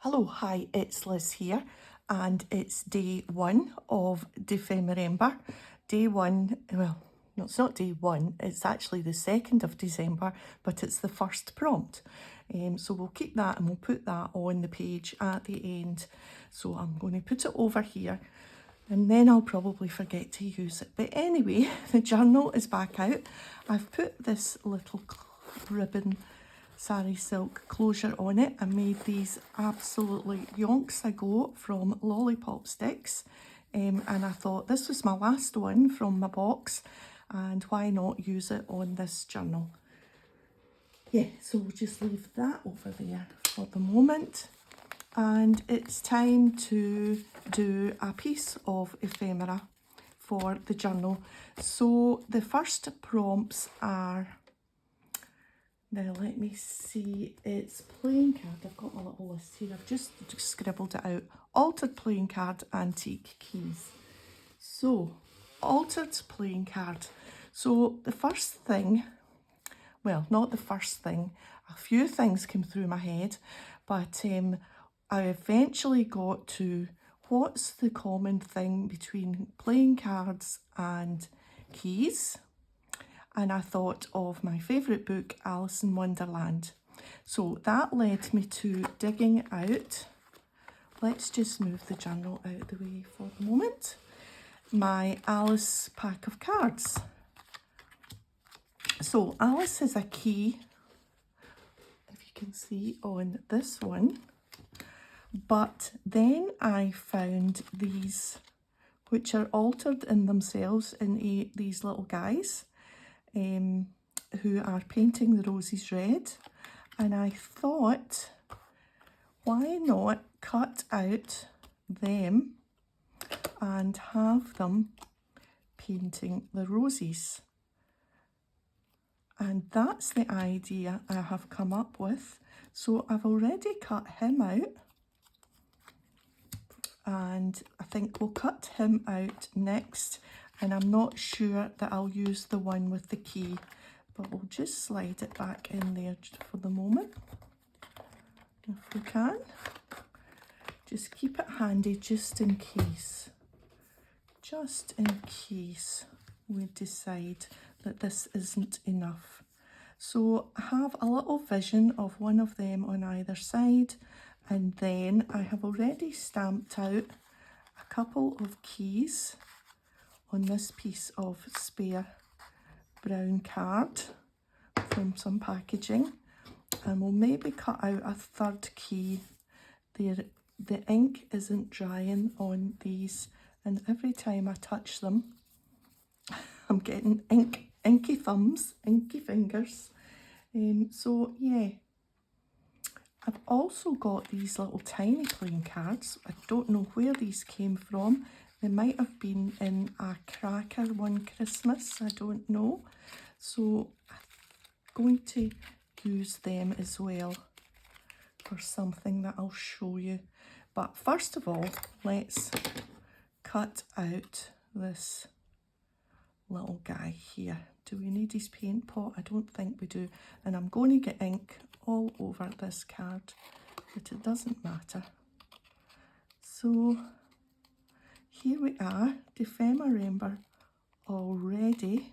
Hello, hi, it's Liz here, and it's day one of December. Day one, well, no, it's not day one, it's actually the 2nd of December, but it's the first prompt. So we'll keep that and we'll put that on the page at the end. So I'm going to put it over here and then I'll probably forget to use it. But anyway, the journal is back out. I've put this little ribbon sari silk closure on it. I made these absolutely yonks ago from Lollipop Sticks, and I thought this was my last one from my box, and why not use it on this journal. Yeah, so we'll just leave that over there for the moment, and it's time to do a piece of ephemera for the journal. So the first prompts are, now let me see, it's playing card. I've got my little list here. I've just scribbled it out. Altered playing card, antique keys. So, altered playing card. So the first thing, well, not the first thing, a few things came through my head, but I eventually got to what's the common thing between playing cards and keys? And I thought of my favourite book, Alice in Wonderland. So that led me to digging out, let's just move the journal out of the way for the moment, my Alice pack of cards. So Alice is a key, if you can see on this one, but then I found these, which are altered in themselves in these little guys. Who are painting the roses red, and I thought, why not cut out them and have them painting the roses? And that's the idea I have come up with. So I've already cut him out, and I think we'll cut him out next, and I'm not sure that I'll use the one with the key, but we'll just slide it back in there for the moment, if we can. Just keep it handy just in case we decide that this isn't enough. So I have a little vision of one of them on either side, and then I have already stamped out a couple of keys on this piece of spare brown card from some packaging, and we'll maybe cut out a third key there. The ink isn't drying on these, and every time I touch them I'm getting inky thumbs, inky fingers. So yeah, I've also got these little tiny playing cards. I don't know where these came from. They might have been in a cracker one Christmas, I don't know. So I'm going to use them as well for something that I'll show you. But first of all, let's cut out this little guy here. Do we need his paint pot? I don't think we do. And I'm going to get ink all over this card, but it doesn't matter. So here we are, December already.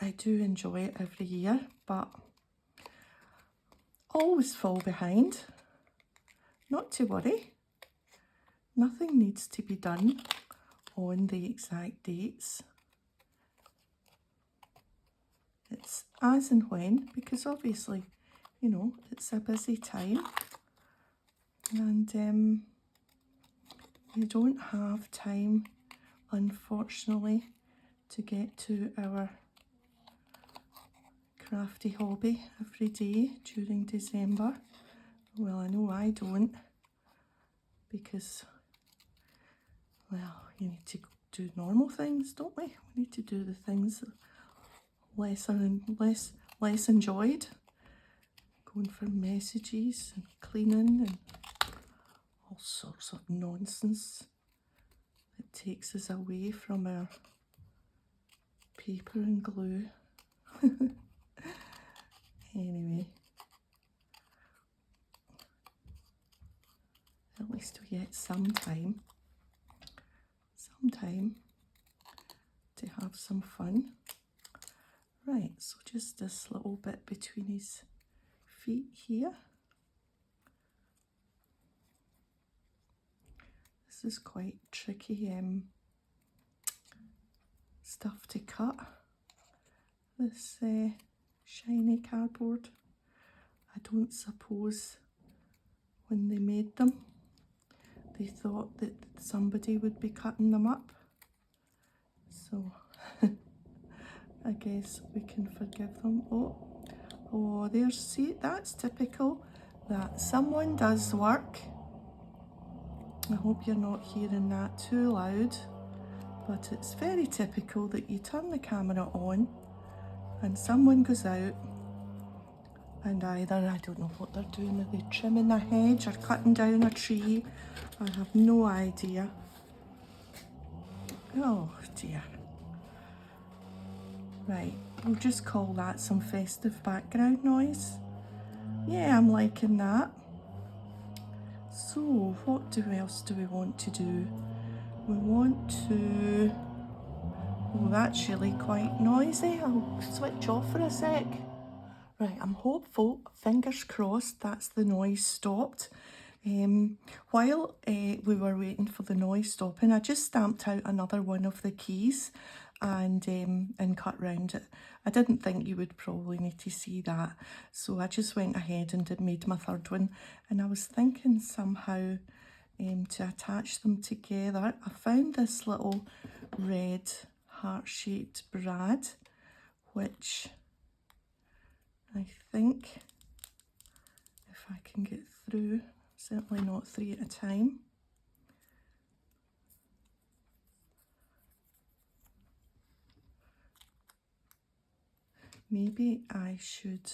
I do enjoy it every year, but always fall behind. Not to worry. Nothing needs to be done on the exact dates. It's as and when, because obviously, you know, it's a busy time, and we don't have time, unfortunately, to get to our crafty hobby every day during December. Well, I know I don't, because, well, you need to do normal things, don't we? We need to do the things that less enjoyed, going for messages and cleaning and all sorts of nonsense that takes us away from our paper and glue. Anyway, at least we get some time to have some fun. Right, so just this little bit between his feet here. This is quite tricky stuff to cut. This shiny cardboard. I don't suppose when they made them they thought that somebody would be cutting them up. So I guess we can forgive them. Oh, there's, see, that's typical that someone does work. I hope you're not hearing that too loud, but it's very typical that you turn the camera on and someone goes out and either, I don't know what they're doing, are they trimming a hedge or cutting down a tree? I have no idea. Oh dear. Right, we'll just call that some festive background noise. Yeah, I'm liking that. So, what else do we want to do? We want to... Oh, that's really quite noisy. I'll switch off for a sec. Right, I'm hopeful, fingers crossed, that's the noise stopped. While we were waiting for the noise stopping, I just stamped out another one of the keys and cut round it. I didn't think you would probably need to see that, so I just went ahead and made my third one. And I was thinking somehow to attach them together. I found this little red heart-shaped brad, which I think if I can get through, certainly not 3 at a time. Maybe I should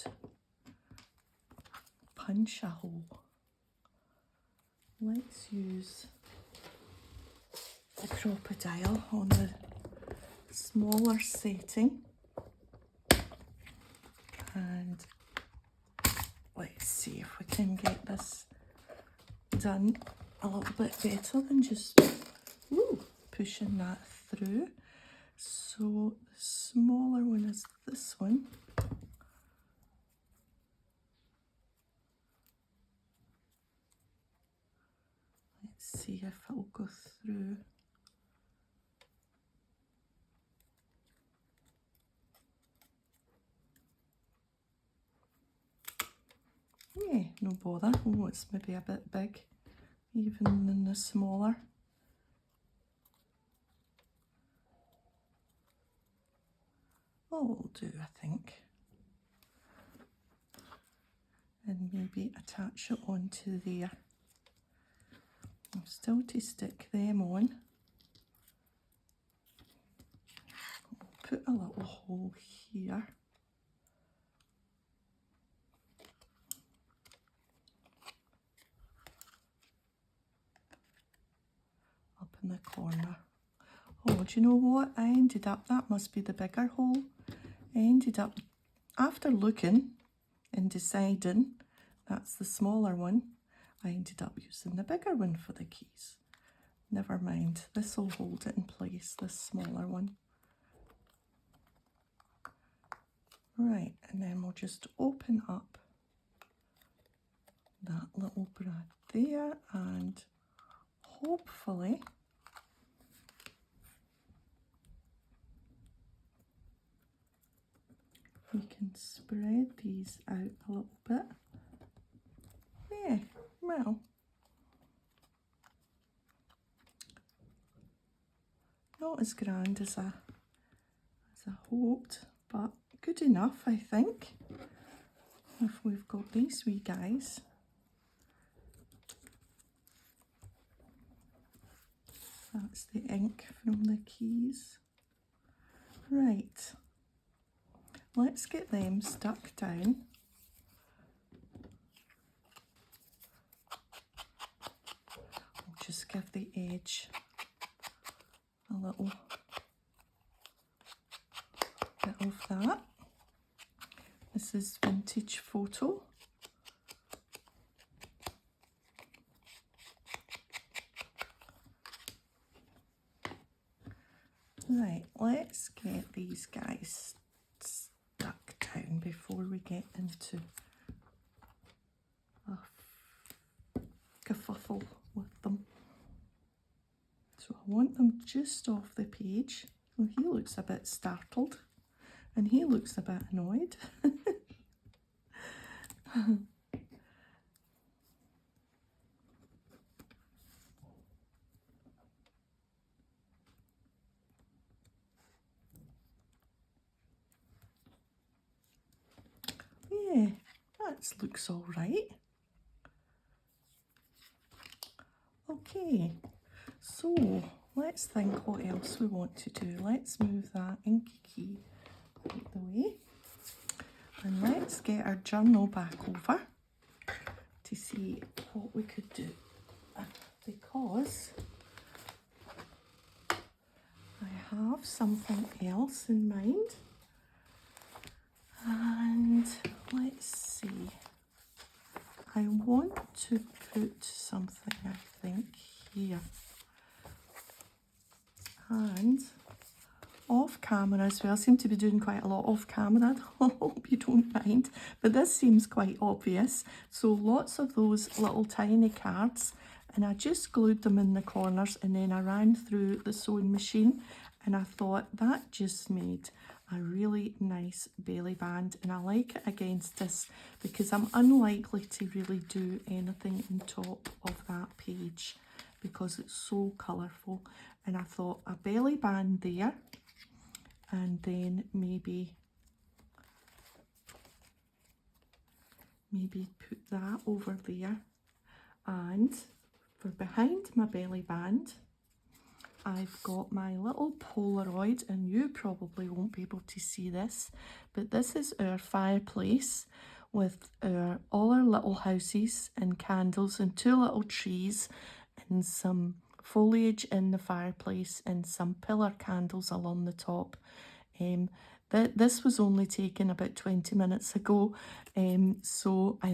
punch a hole. Let's use the crocodile on the smaller setting. And let's see if we can get this done a little bit better than just pushing that through. So the smaller one is this one. Let's see if it'll go through. Yeah, no bother. Oh, it's maybe a bit big, even in the smaller. Oh, will do, I think. And maybe attach it onto there. I'm still to stick them on. Put a little hole here. Up in the corner. Oh, do you know what? I ended up, that must be the bigger hole. I ended up, after looking and deciding that's the smaller one, I ended up using the bigger one for the keys. Never mind, this will hold it in place, this smaller one. Right, and then we'll just open up that little brad there, and hopefully we can spread these out a little bit. Yeah, well, not as grand as I hoped, but good enough, I think. If we've got these wee guys. That's the ink from the keys. Right, let's get them stuck down. I'll just give the edge a little bit of that. This is Vintage Photo. Right, let's get these guys stuck down before we get into a kerfuffle with them. So I want them just off the page. Well, he looks a bit startled and he looks a bit annoyed. Yeah, that looks all right. Okay, so let's think what else we want to do. Let's move that inky key out the way. And let's get our journal back over to see what we could do. Because I have something else in mind. And let's see. I want to put something, I think, here. And off camera as well. I seem to be doing quite a lot off camera. I hope you don't mind. But this seems quite obvious. So lots of those little tiny cards. And I just glued them in the corners and then I ran through the sewing machine. And I thought that just made a really nice belly band. And I like it against this because I'm unlikely to really do anything on top of that page because it's so colourful. And I thought a belly band there. And then maybe put that over there. And for behind my belly band, I've got my little Polaroid, and you probably won't be able to see this, but this is our fireplace with all our little houses and candles and 2 little trees and some foliage in the fireplace and some pillar candles along the top. This was only taken about 20 minutes ago, so I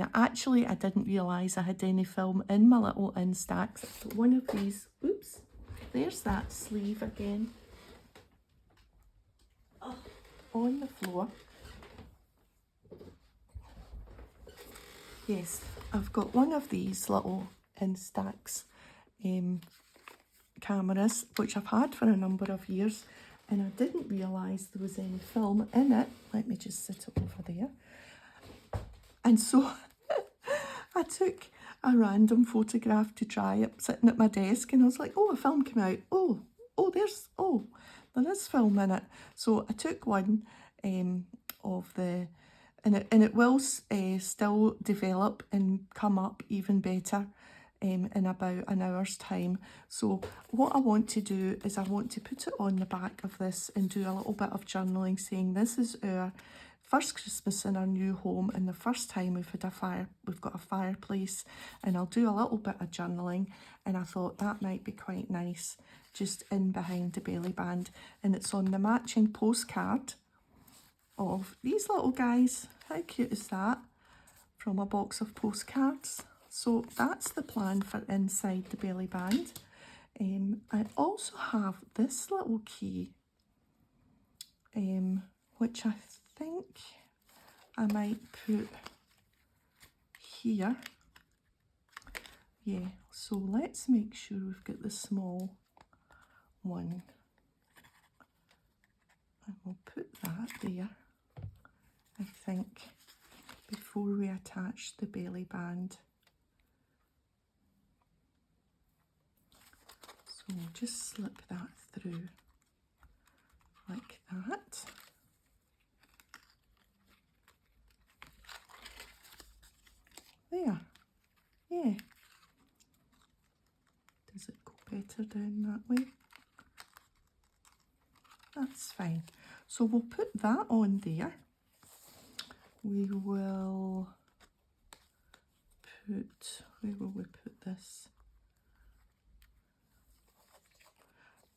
didn't realise I had any film in my little Instax. But one of these, oops, there's that sleeve again. Oh, on the floor. Yes, I've got one of these little Instax cameras, which I've had for a number of years, and I didn't realise there was any film in it. Let me just sit it over there. And so I took a random photograph to try it sitting at my desk, and I was like, oh, a film came out. There is film in it. So I took one of the, and it will still develop and come up even better in about an hour's time. So what I want to do is I want to put it on the back of this and do a little bit of journaling saying this is our first Christmas in our new home and the first time we've got a fireplace, and I'll do a little bit of journaling, and I thought that might be quite nice just in behind the belly band. And it's on the matching postcard of these little guys. How cute is that? From a box of postcards. So that's the plan for inside the belly band. I also have this little key, which I think I might put here. Yeah, so let's make sure we've got the small one. And we'll put that there, I think, before we attach the belly band. So we'll just slip that through like that. There, yeah. Does it go better down that way? That's fine. So we'll put that on there. We will put, where will we put this?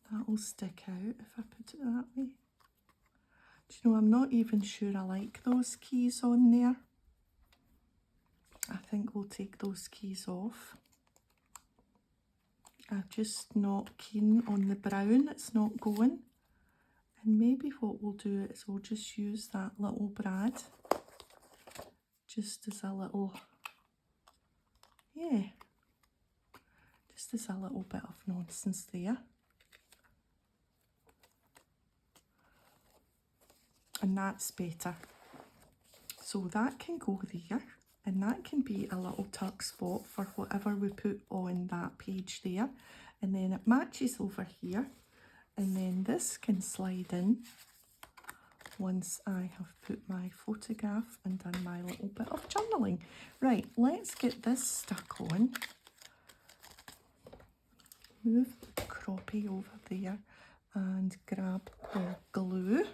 That will stick out if I put it that way. Do you know, I'm not even sure I like those keys on there. I think we'll take those keys off. I'm just not keen on the brown, it's not going. And maybe what we'll do is we'll just use that little brad just as a little, yeah, just as a little bit of nonsense there. And that's better. So that can go there, and that can be a little tuck spot for whatever we put on that page there. And then it matches over here, and then this can slide in once I have put my photograph and done my little bit of journaling. Right, let's get this stuck on. Move the croppy over there and grab the glue.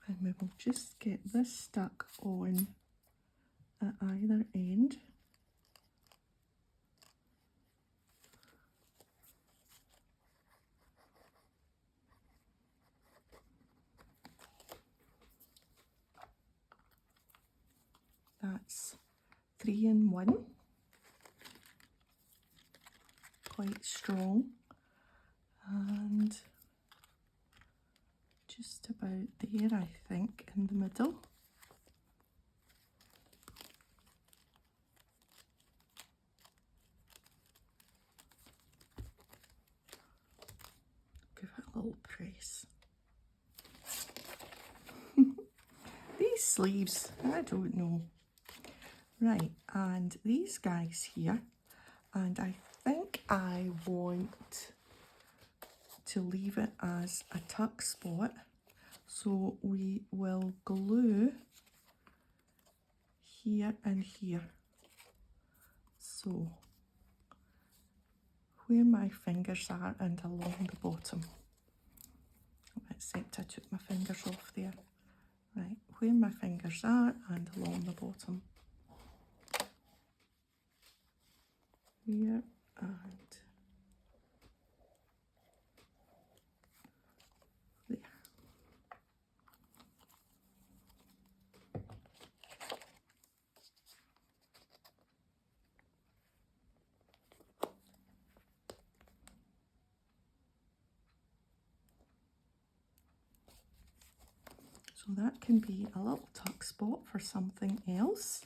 And we will just get this stuck on at either end. That's 3 in 1. Quite strong. And just about there, I think, in the middle. Give it a little press. These sleeves, I don't know. Right, and these guys here, and I think I want to leave it as a tuck spot, so we will glue here and here. So where my fingers are and along the bottom, except I took my fingers off there. Right, where my fingers are and along the bottom. Here and there. So that can be a little tuck spot for something else.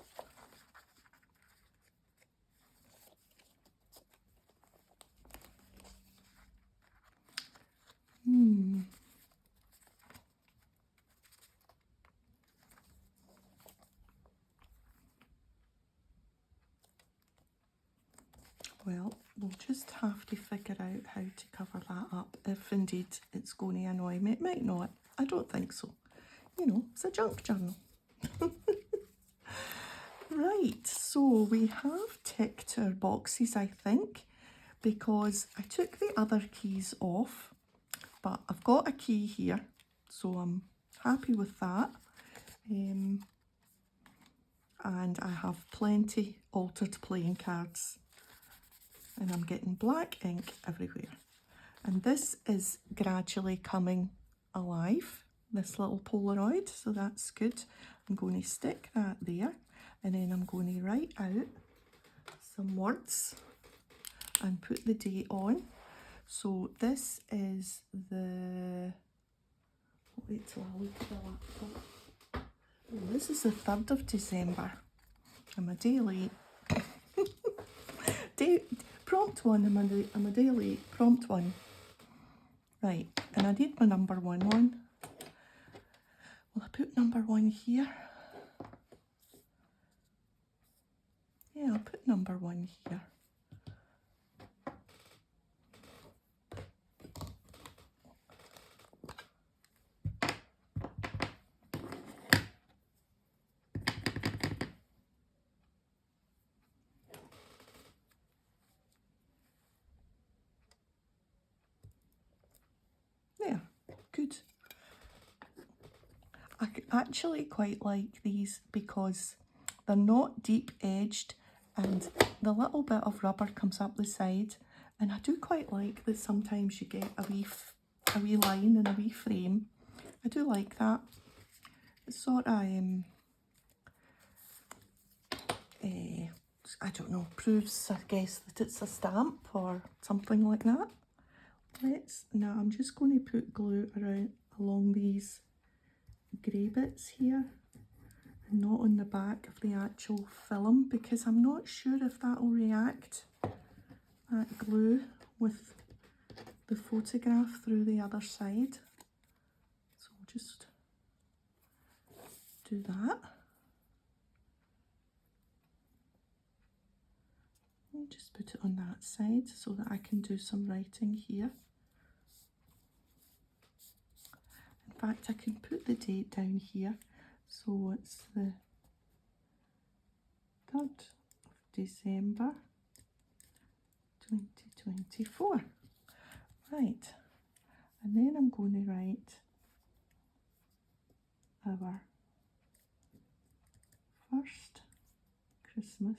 Well, we'll just have to figure out how to cover that up, if indeed it's going to annoy me. It might not. I don't think so. You know, it's a junk journal. Right, so we have ticked our boxes, I think, because I took the other keys off, but I've got a key here, so I'm happy with that. And I have plenty altered playing cards. And I'm getting black ink everywhere. And this is gradually coming alive, this little Polaroid, so that's good. I'm going to stick that there, and then I'm going to write out some words and put the date on. So this is the, wait till I look at the laptop. Oh, this is the 3rd of December. I'm a day late. Prompt one, I'm a day late. Prompt one. Right, and I need my number 1 on. Will I put number 1 here? Yeah, I'll put number 1 here. There, good. I actually quite like these because they're not deep edged and the little bit of rubber comes up the side, and I do quite like that sometimes you get a wee line and a wee frame. I do like that. It's sort of I don't know, proves, I guess, that it's a stamp or something like that. Now I'm just going to put glue around along these grey bits here and not on the back of the actual film, because I'm not sure if that will react, that glue, with the photograph through the other side. So I'll just do that. And just put it on that side so that I can do some writing here. In fact, I can put the date down here. So it's the 3rd of December 2024. Right, and then I'm going to write our first Christmas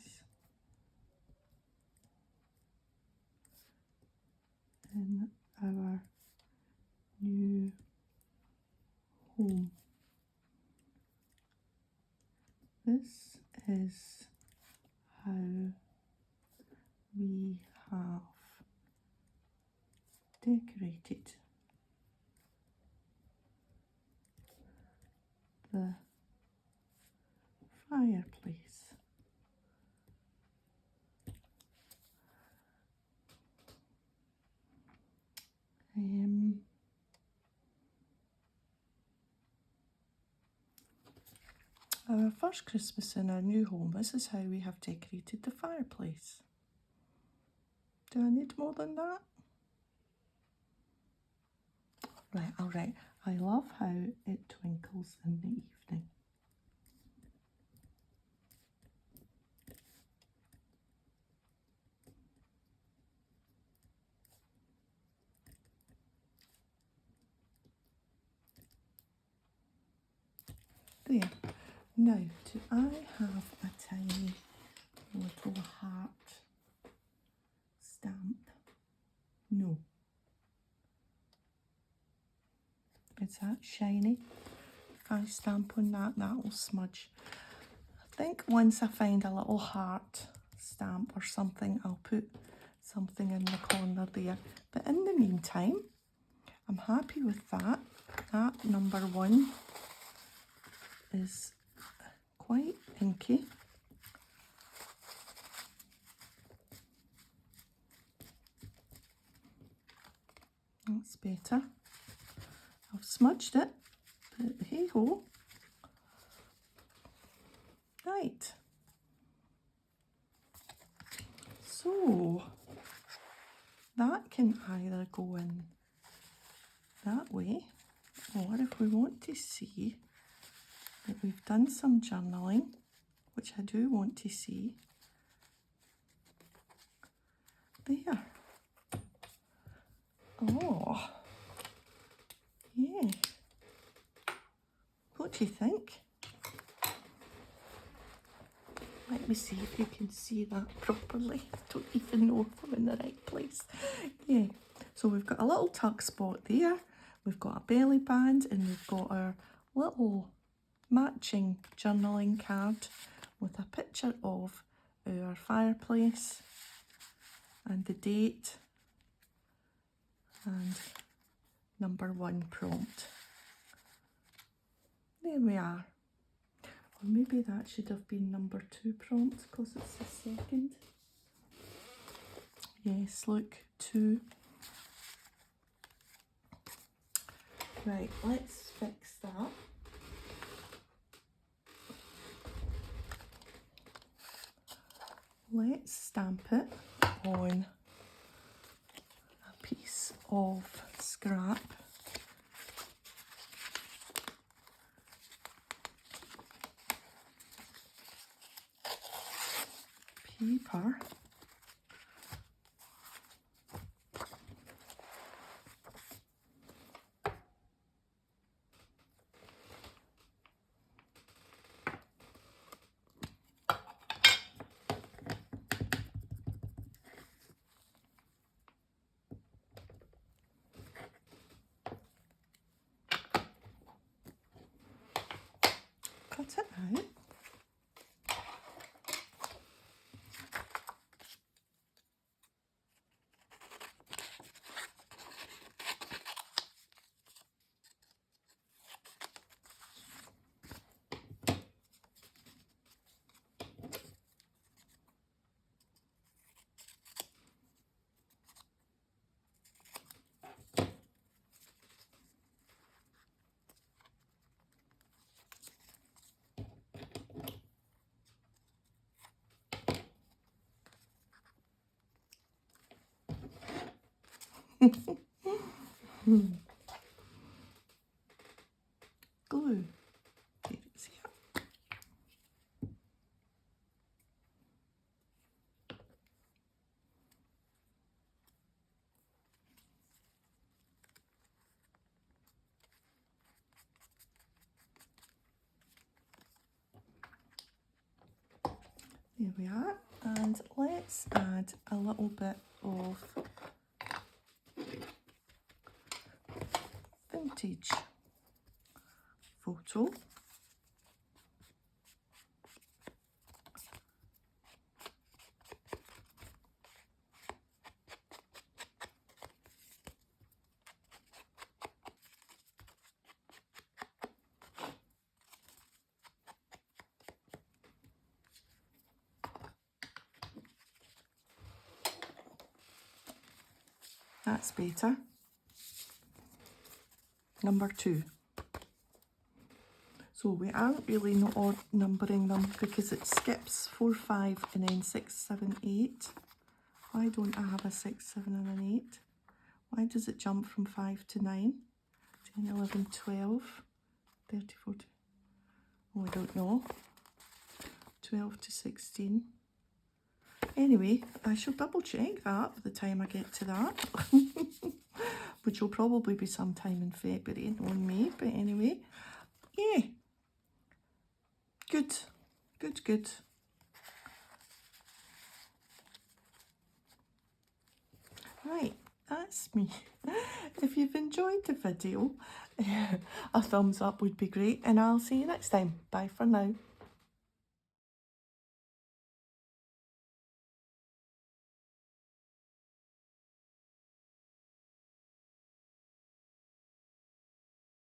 in our new home. This is how we have decorated the fireplace. Our first Christmas in our new home. This is how we have decorated the fireplace. Do I need more than that? Right, I'll write, I love how it twinkles in the evening. There. Now, do I have a tiny little heart stamp? No. Is that shiny? If I stamp on that, that will smudge. I think once I find a little heart stamp or something, I'll put something in the corner there. But in the meantime, I'm happy with that. That number 1 is quite inky. That's better. I've smudged it, but hey ho. Right. So that can either go in that way, or if we want to see that we've done some journaling, which I do want to see, there. Oh, yeah. What do you think? Let me see if you can see that properly. I don't even know if I'm in the right place. Yeah, so we've got a little tuck spot there. We've got a belly band, and we've got our little matching journaling card with a picture of our fireplace and the date and number 1 prompt. There we are. Or maybe that should have been number 2 prompt because it's the 2nd. Yes, look, 2. Right, let's fix that. Let's stamp it on a piece of scrap. Paper. Cut it out. Glue. There it's here. There we are, and let's add a little bit of vintage photo. That's better. Number 2. So we aren't really not odd numbering them because it skips 4, 5 and then 6, 7, 8. Why don't I have a 6, 7 and an 8? Why does it jump from 5 to 9, 10, 11, 12, 13, 14? Oh, I don't know. 12 to 16. Anyway, I shall double check that by the time I get to that, which will probably be sometime in February, knowing me, but anyway, yeah, good, good, good. Right, that's me. If you've enjoyed the video, a thumbs up would be great, and I'll see you next time. Bye for now.